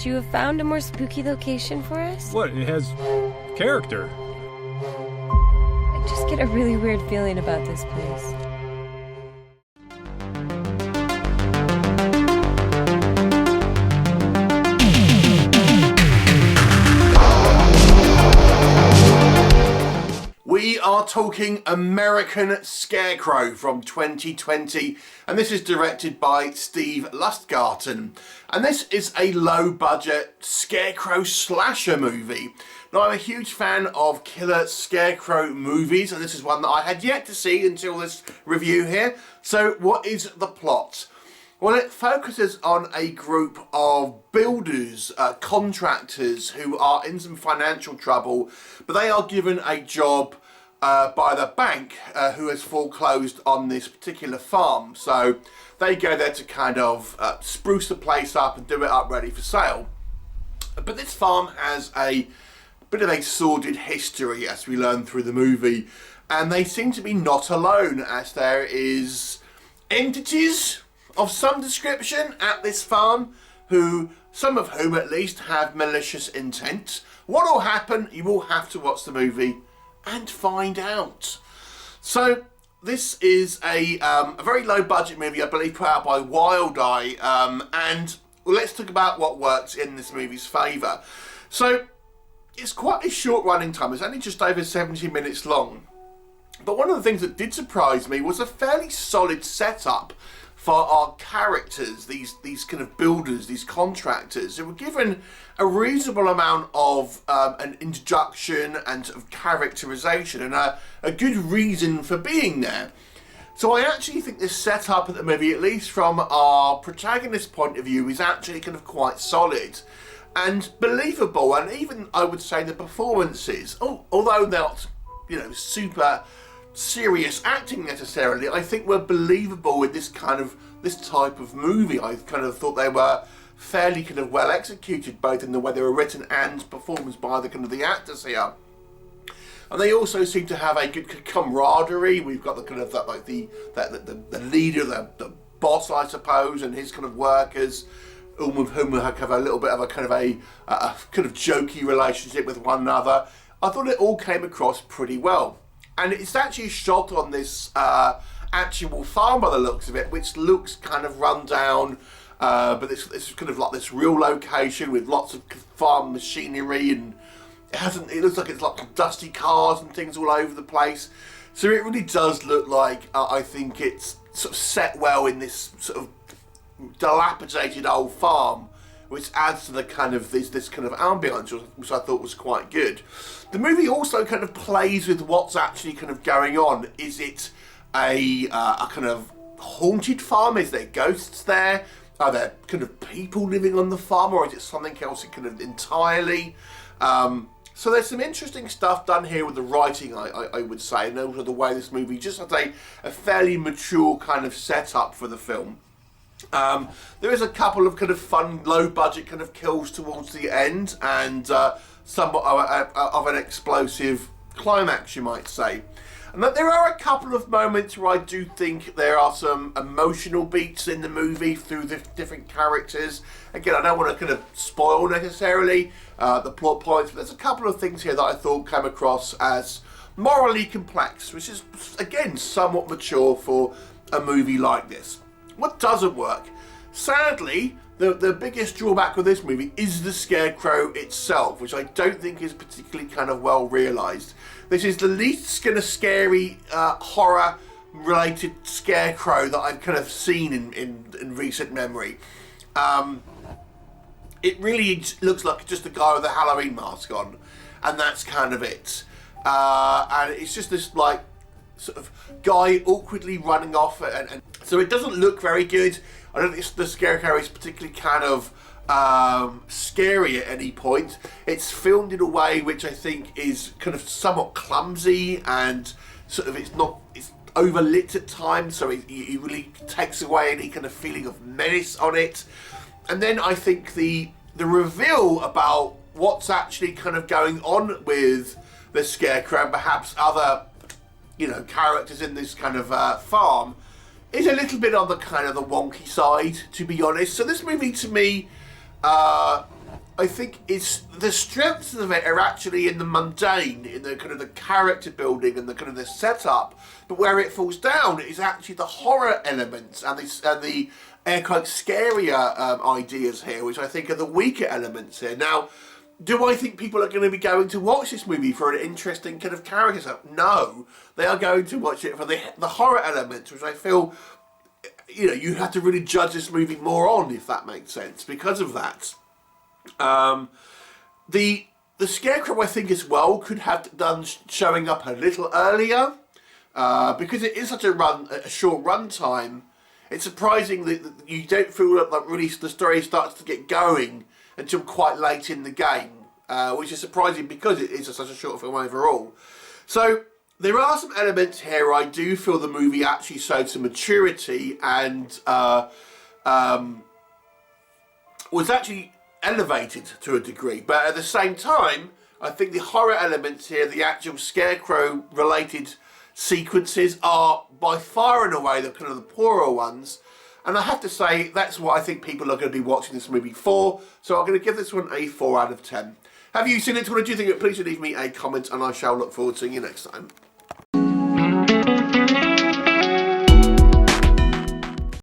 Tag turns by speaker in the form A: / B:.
A: Could you have found a more spooky location for us?
B: What? It has character.
A: I just get a really weird feeling about this place.
C: We are talking American Scarecrow from 2020, and this is directed by Steve Lustgarten. And this is a low-budget Scarecrow slasher movie. Now, I'm a huge fan of killer Scarecrow movies, and this is one that I had yet to see until this review here. So, what is the plot? Well, it focuses on a group of builders, contractors who are in some financial trouble, but they are given a job by the bank who has foreclosed on this particular farm. So they go there to kind of spruce the place up and do it up ready for sale. But this farm has a bit of a sordid history, as we learn through the movie, and they seem to be not alone, as there is entities of some description at this farm, who, some of whom at least, have malicious intent. What will happen? You will have to watch the movie and find out. So this is a very low budget movie, I believe, put out by Wild Eye, and let's talk about what works in this movie's favour. So it's quite a short running time. It's only just over 70 minutes long, but one of the things that did surprise me was a fairly solid setup for our characters, these kind of builders, these contractors, who were given a reasonable amount of an introduction and sort of characterization and a good reason for being there. So I actually think this setup of the movie, at least from our protagonist's point of view, is actually kind of quite solid and believable, and even I would say the performances, although not, super serious acting necessarily, I think were believable in this type of movie. I kind of thought they were fairly kind of well executed, both in the way they were written and performed by the actors here. And they also seem to have a good camaraderie. We've got the kind of the leader, the boss, I suppose, and his kind of workers, all of whom have a little bit of a kind of jokey relationship with one another. I thought it all came across pretty well. And it's actually shot on this actual farm by the looks of it, which looks kind of run down, but it's kind of like this real location with lots of farm machinery, and it looks like it's like dusty cars and things all over the place. So it really does look like, I think it's sort of set well in this sort of dilapidated old farm, which adds to the kind of this kind of ambience, which I thought was quite good. The movie also kind of plays with what's actually kind of going on. Is it a kind of haunted farm? Is there ghosts there? Are there kind of people living on the farm, or is it something else kind of entirely? So there's some interesting stuff done here with the writing, I would say, and also the way this movie just has a fairly mature kind of setup for the film. There is a couple of kind of fun, low-budget kind of kills towards the end, and somewhat of an explosive climax, you might say. And that there are a couple of moments where I do think there are some emotional beats in the movie through the different characters. Again, I don't want to kind of spoil necessarily the plot points, but there's a couple of things here that I thought came across as morally complex, which is, again, somewhat mature for a movie like this. What doesn't work? Sadly, the biggest drawback with this movie is the Scarecrow itself, which I don't think is particularly kind of well realised. This is the least kind of scary horror-related Scarecrow that I've kind of seen in recent memory. It really looks like just a guy with a Halloween mask on, and that's kind of it. And it's just this like sort of guy awkwardly running off, and so it doesn't look very good. I don't think the Scarecrow is particularly kind of scary at any point. It's filmed in a way which I think is kind of somewhat clumsy, and sort of it's overlit at times, so it really takes away any kind of feeling of menace on it. And then I think the reveal about what's actually kind of going on with the Scarecrow and perhaps other characters in this kind of farm is a little bit on the kind of the wonky side, to be honest. So this movie, to me, I think it's the strengths of it are actually in the mundane, in the kind of the character building and the kind of the setup. But where it falls down is actually the horror elements and the air quote scarier ideas here, which I think are the weaker elements here. Now, do I think people are going to be going to watch this movie for an interesting kind of character stuff? No, they are going to watch it for the horror elements, which I feel, you know, you have to really judge this movie more on, if that makes sense, because of that. The Scarecrow, I think, as well, could have done showing up a little earlier, because it is such a short run time. It's surprising that you don't feel like really the story starts to get going until quite late in the game, which is surprising because it is such a short film overall. So there are some elements here I do feel the movie actually showed some maturity and was actually elevated to a degree. But at the same time, I think the horror elements here, the actual Scarecrow related sequences, are by far and away the kind of the poorer ones. And I have to say, that's what I think people are going to be watching this movie for. So I'm going to give this one a 4 out of 10. Have you seen it? What did you think of it? Please leave me a comment and I shall look forward to seeing you next time.